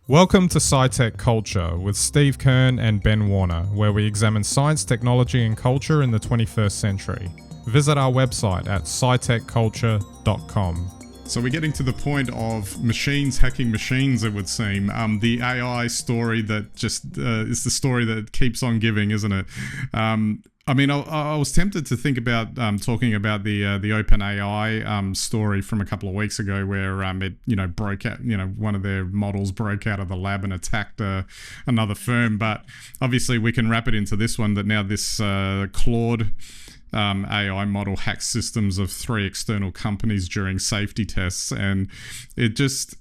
Welcome to SciTech Culture with Steve Kern and Ben Warner, where we examine science, technology, and culture in the 21st century. Visit our website at scitechculture.com. So we're getting to the point of machines hacking machines, it would seem. The AI story that just is the story that keeps on giving, isn't it? I was tempted to think about talking about the OpenAI story from a couple of weeks ago, where it broke out. One of their models broke out of the lab and attacked another firm. But obviously, we can wrap it into this one that now this Claude AI model hacks systems of 3 external companies during safety tests, and it just,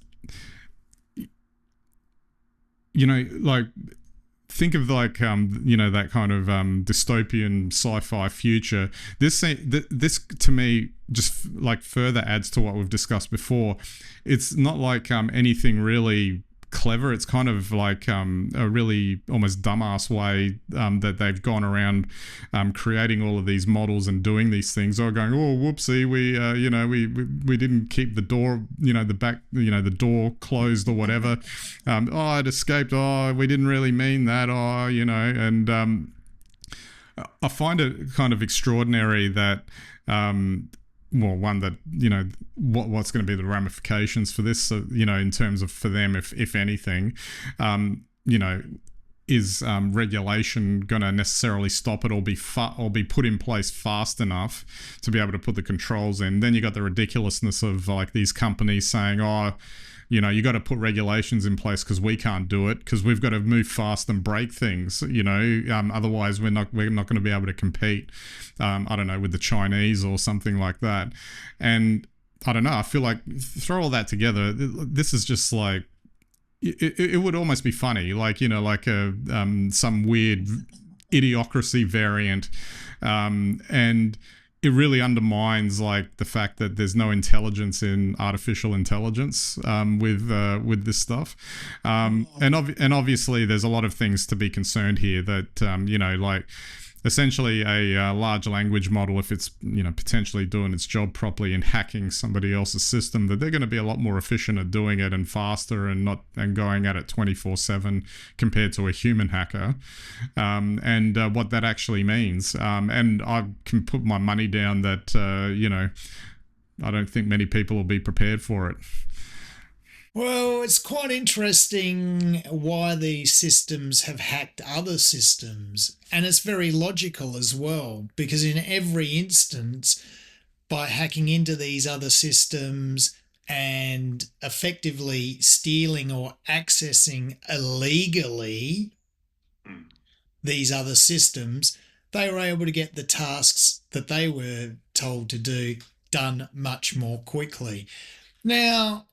think of that kind of dystopian sci-fi future. This to me just further adds to what we've discussed before. It's not like anything really clever. It's kind of like a really almost dumbass way that they've gone around creating all of these models and doing these things, or going, oh whoopsie, we didn't keep the door, the door closed or whatever. It escaped. We didn't really mean that. And I find it kind of extraordinary that one that what's going to be the ramifications for this, in terms of for them, if anything, is regulation going to necessarily stop it or be put in place fast enough to be able to put the controls in? Then you got the ridiculousness of these companies saying, you got to put regulations in place because we can't do it, because we've got to move fast and break things. Otherwise we're not going to be able to compete. I don't know, with the Chinese or something like that. And I don't know. I feel like throw all that together. This is just like it would almost be funny, some weird idiocracy variant, and it really undermines the fact that there's no intelligence in artificial intelligence with this stuff, and obviously there's a lot of things to be concerned here that essentially a large language model, if it's potentially doing its job properly and hacking somebody else's system, that they're going to be a lot more efficient at doing it and faster and going at it 24/7 compared to a human hacker, and what that actually means. And I can put my money down that I don't think many people will be prepared for it. Well, it's quite interesting why these systems have hacked other systems. And it's very logical as well, because in every instance, by hacking into these other systems and effectively stealing or accessing illegally these other systems, they were able to get the tasks that they were told to do done much more quickly. Now,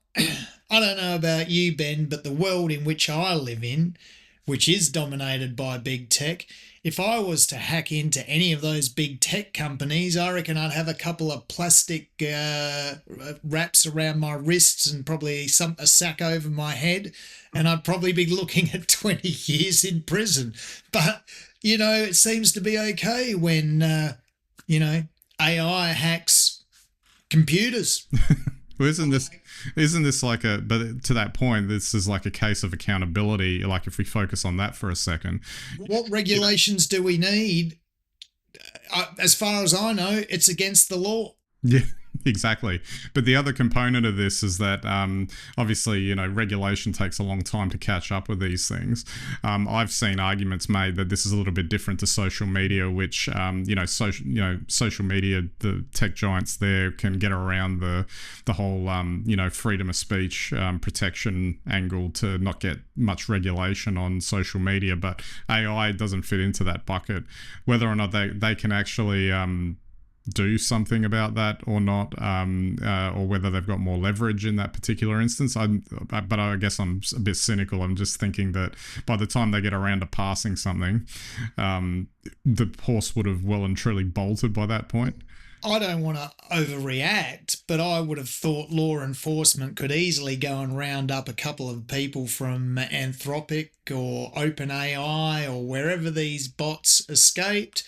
I don't know about you, Ben, but the world in which I live in, which is dominated by big tech, if I was to hack into any of those big tech companies, I reckon I'd have a couple of plastic wraps around my wrists and probably a sack over my head, and I'd probably be looking at 20 years in prison. But, it seems to be okay when, AI hacks computers. Well, isn't this but to that point, this is like a case of accountability, if we focus on that for a second. What regulations do we need? As far as I know, it's against the law. Yeah, exactly. But the other component of this is that obviously, regulation takes a long time to catch up with these things. I've seen arguments made that this is a little bit different to social media, which social media, the tech giants there can get around the whole freedom of speech protection angle to not get much regulation on social media. But AI doesn't fit into that bucket. Whether or not they can actually do something about that or not, or whether they've got more leverage in that particular instance. But I guess I'm a bit cynical. I'm just thinking that by the time they get around to passing something, the horse would have well and truly bolted by that point. I don't want to overreact, but I would have thought law enforcement could easily go and round up a couple of people from Anthropic or OpenAI or wherever these bots escaped,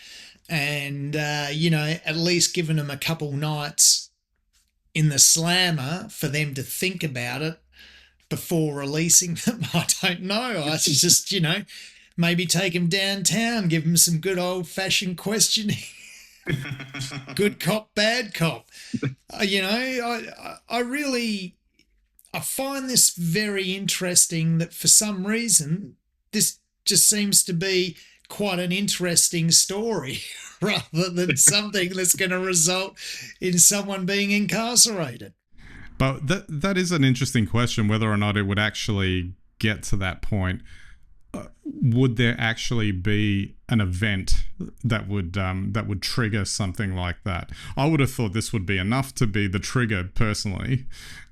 and at least given them a couple nights in the slammer for them to think about it before releasing them? I don't know. I just, maybe take them downtown, give them some good old-fashioned questioning. Good cop, bad cop. I find this very interesting that for some reason this just seems to be quite an interesting story rather than something that's going to result in someone being incarcerated. But that is an interesting question, whether or not it would actually get to that point. Would there actually be an event that would trigger something like that? I would have thought this would be enough to be the trigger, personally.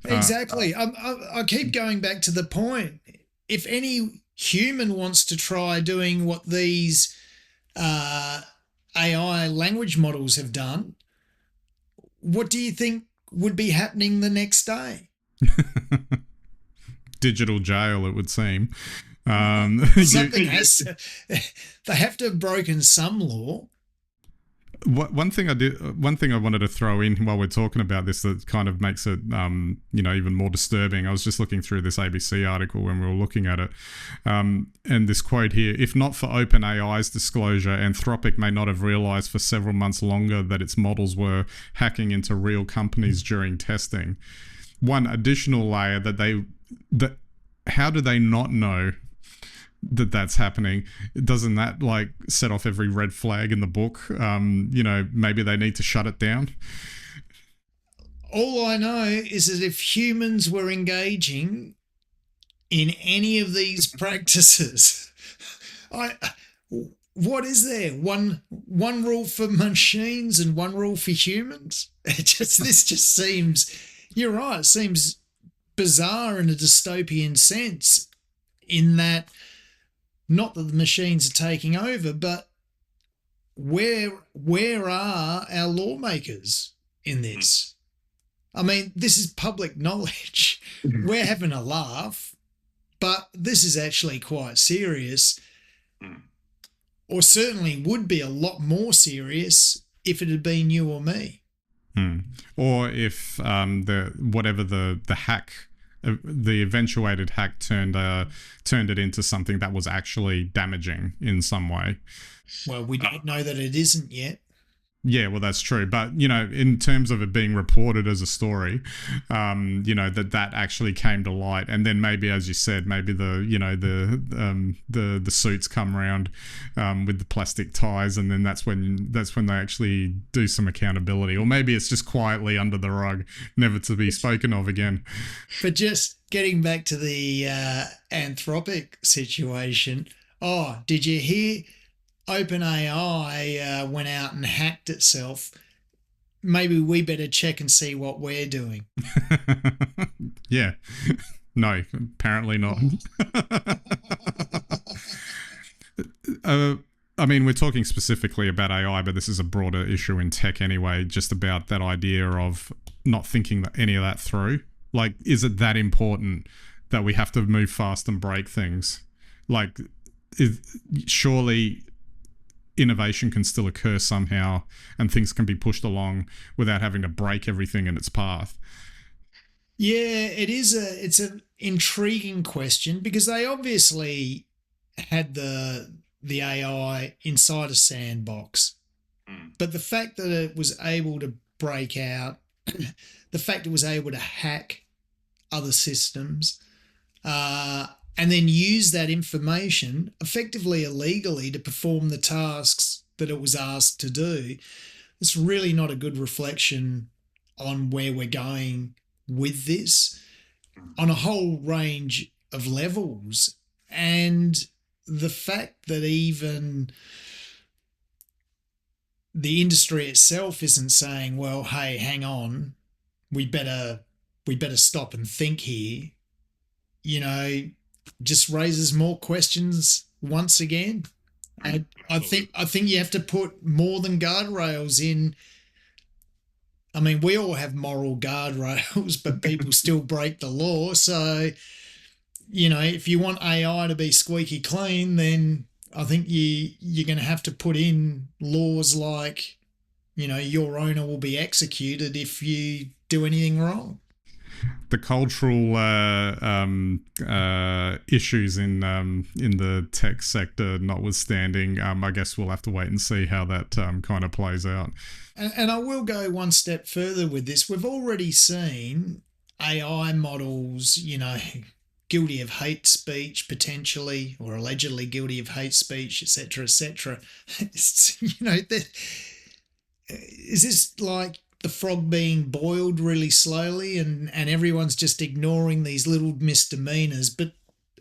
Exactly. I keep going back to the point. If any human wants to try doing what these AI language models have done, what do you think would be happening the next day? Digital jail, it would seem. Something they have to have broken some law. One thing I wanted to throw in while we're talking about this that kind of makes it, even more disturbing. I was just looking through this ABC article when we were looking at it, and this quote here: "If not for OpenAI's disclosure, Anthropic may not have realized for several months longer that its models were hacking into real companies during testing." One additional layer that how do they not know that that's happening? Doesn't that set off every red flag in the book? Maybe they need to shut it down. All I know is that if humans were engaging in any of these practices, what is there? One rule for machines and one rule for humans? This just seems, you're right, it seems bizarre in a dystopian sense, in that not that the machines are taking over, but where are our lawmakers in this? I mean, this is public knowledge. We're having a laugh, but this is actually quite serious, or certainly would be a lot more serious if it had been you or me. Or if the hack, the eventuated hack turned it into something that was actually damaging in some way. Well, we don't know that it isn't yet. Yeah, well, that's true. But, in terms of it being reported as a story, that actually came to light. And then maybe, as you said, maybe the suits come around with the plastic ties, and then that's when they actually do some accountability. Or maybe it's just quietly under the rug, never to be spoken of again. But just getting back to the Anthropic situation, did you hear OpenAI went out and hacked itself? Maybe we better check and see what we're doing. Yeah. No, apparently not. I mean, we're talking specifically about AI, but this is a broader issue in tech anyway, just about that idea of not thinking any of that through. Is it that important that we have to move fast and break things? Surely innovation can still occur somehow, and things can be pushed along without having to break everything in its path. Yeah, it's an intriguing question, because they obviously had the AI inside a sandbox, but the fact that it was able to break out, the fact it was able to hack other systems, and then use that information effectively illegally to perform the tasks that it was asked to do, it's really not a good reflection on where we're going with this on a whole range of levels. And the fact that even the industry itself isn't saying, well, hey, hang on, we better stop and think here, just raises more questions once again. And I think you have to put more than guardrails in. I mean, we all have moral guardrails, but people still break the law. So, if you want AI to be squeaky clean, then I think you're going to have to put in laws like, your owner will be executed if you do anything wrong. the cultural issues in the tech sector notwithstanding, I guess we'll have to wait and see how that kind of plays out. And I will go one step further with this. We've already seen AI models, guilty of hate speech potentially, or allegedly guilty of hate speech, etc., etc. Is this like the frog being boiled really slowly, and everyone's just ignoring these little misdemeanors, but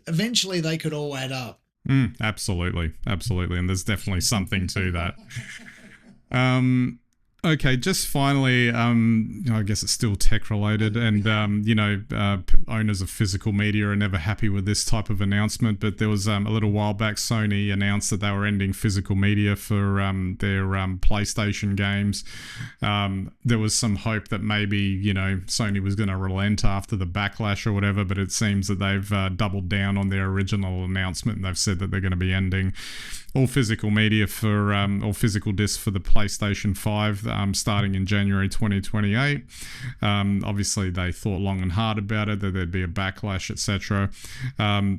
eventually they could all add up? Absolutely, and there's definitely something to that. Okay, just finally, I guess it's still tech related, and owners of physical media are never happy with this type of announcement. But there was a little while back, Sony announced that they were ending physical media for their PlayStation games. There was some hope that maybe Sony was going to relent after the backlash or whatever, but it seems that they've doubled down on their original announcement, and they've said that they're going to be ending all physical media for or physical discs for the PlayStation 5 starting in January 2028. Obviously, they thought long and hard about it, that there'd be a backlash, etc. I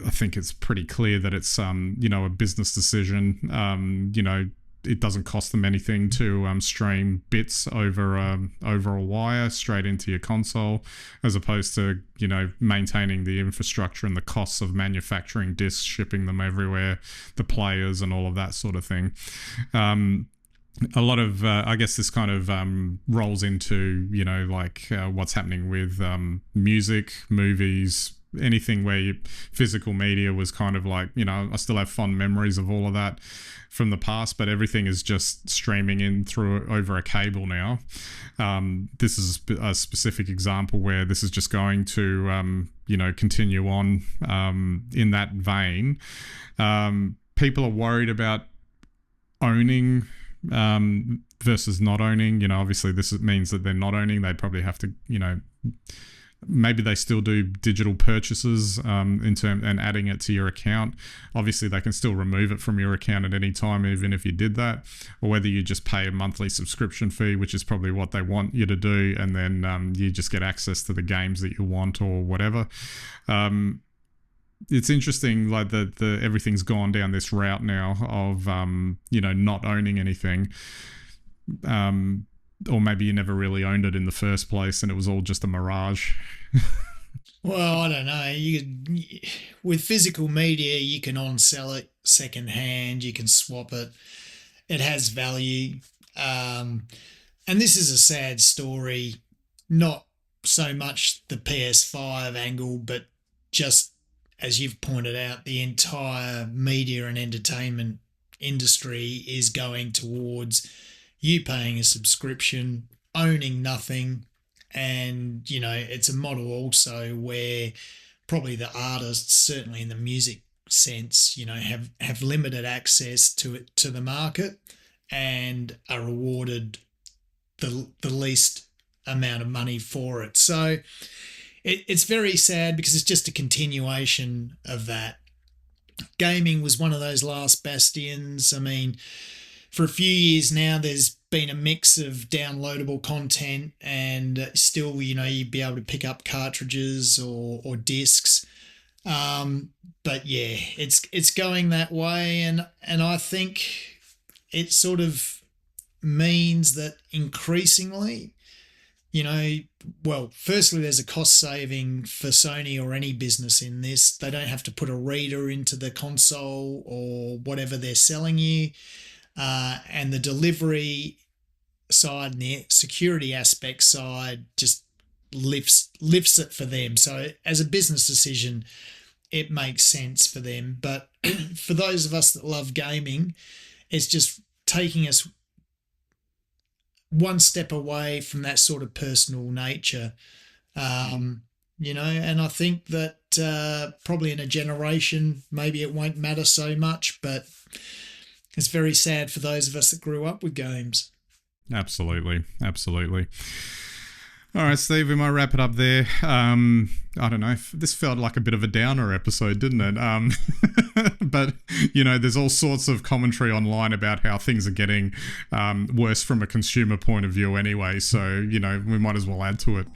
think it's pretty clear that it's a business decision. It doesn't cost them anything to stream bits over a wire straight into your console, as opposed to maintaining the infrastructure and the costs of manufacturing discs, shipping them everywhere, the players, and all of that sort of thing. A lot of I guess this kind of rolls into what's happening with music, movies, anything where physical media was kind of like, I still have fond memories of all of that from the past, but everything is just streaming in through over a cable now. This is a specific example where this is just going to continue on in that vein. People are worried about owning versus not owning. Obviously this means that they're not owning. They'd probably have to maybe they still do digital purchases and adding it to your account. Obviously, they can still remove it from your account at any time, even if you did that, or whether you just pay a monthly subscription fee, which is probably what they want you to do, and then you just get access to the games that you want or whatever. It's interesting, like the everything's gone down this route now of not owning anything. Or maybe you never really owned it in the first place and it was all just a mirage. Well, I don't know. With physical media, you can on-sell it secondhand. You can swap it. It has value. And this is a sad story, not so much the PS5 angle, but just, as you've pointed out, the entire media and entertainment industry is going towards you paying a subscription, owning nothing. And, it's a model also where probably the artists, certainly in the music sense, have limited access to the market and are rewarded the least amount of money for it. So it's very sad because it's just a continuation of that. Gaming was one of those last bastions. I mean, for a few years now, there's been a mix of downloadable content and still, you'd be able to pick up cartridges or discs. But yeah, it's going that way. And I think it sort of means that increasingly, firstly, there's a cost saving for Sony or any business in this. They don't have to put a reader into the console or whatever they're selling you. And the delivery side and the security aspect side just lifts it for them. So as a business decision, it makes sense for them. But for those of us that love gaming, it's just taking us one step away from that sort of personal nature. And I think that probably in a generation, maybe it won't matter so much, but it's very sad for those of us that grew up with games. Absolutely. All right, Steve, we might wrap it up there. I don't know. This felt like a bit of a downer episode, didn't it? But, there's all sorts of commentary online about how things are getting worse from a consumer point of view anyway. So, we might as well add to it.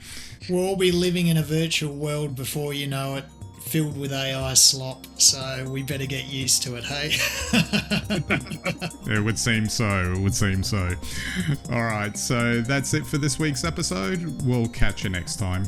We'll all be living in a virtual world before you know it, filled with AI slop, so we better get used to it, hey? It would seem so. All right, so that's it for this week's episode. We'll catch you next time.